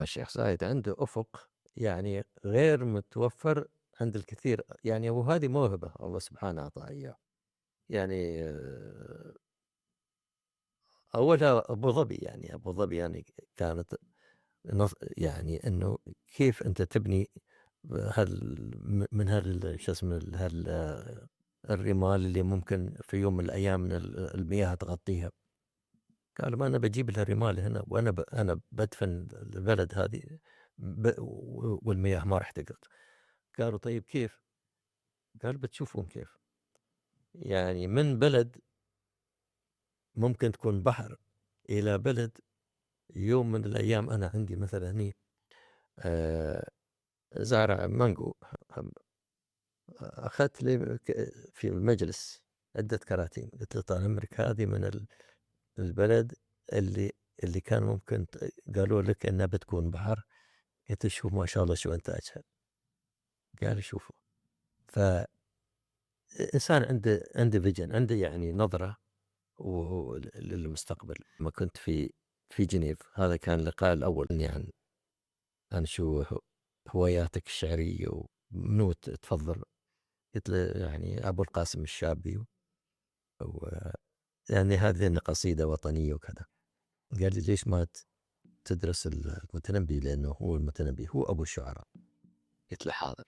الشيخ زايد عنده أفق يعني غير متوفر عند الكثير، يعني وهذه موهبة الله سبحانه أعطاه إياه. يعني أولها أبو ظبي، يعني أبو ظبي يعني كانت يعني إنه كيف أنت تبني من شو اسمه الرمال اللي ممكن في يوم من الأيام المياه تغطيها. قالوا ما أنا بجيب لها رمال هنا، وأنا أنا بدفن البلد هذه والمياه ما راح تقط. قالوا طيب كيف؟ قال بتشوفون كيف. يعني من بلد ممكن تكون بحر إلى بلد يوم من الأيام أنا عندي مثلا هني آه، زارع مانجو. أخذت لي في المجلس عدة كراتين، قلت له طال عمرك هذه من البلد اللي كان ممكن قالوا لك انها بتكون بحر. قلت شوف ما شاء الله شو انتاجها. قال شوفوا. فإنسان عنده فيجن، عنده يعني نظرة للمستقبل. لما كنت في جنيف، هذا كان اللقاء الأول يعني عن شو هواياتك الشعرية ومنو تفضل. قلت له يعني أبو القاسم الشابي يعني هذه قصيدة وطنية وكذا. قال لي ليش ما تدرس المتنبي، لأنه هو المتنبي هو أبو الشعراء. قلت له حاضر.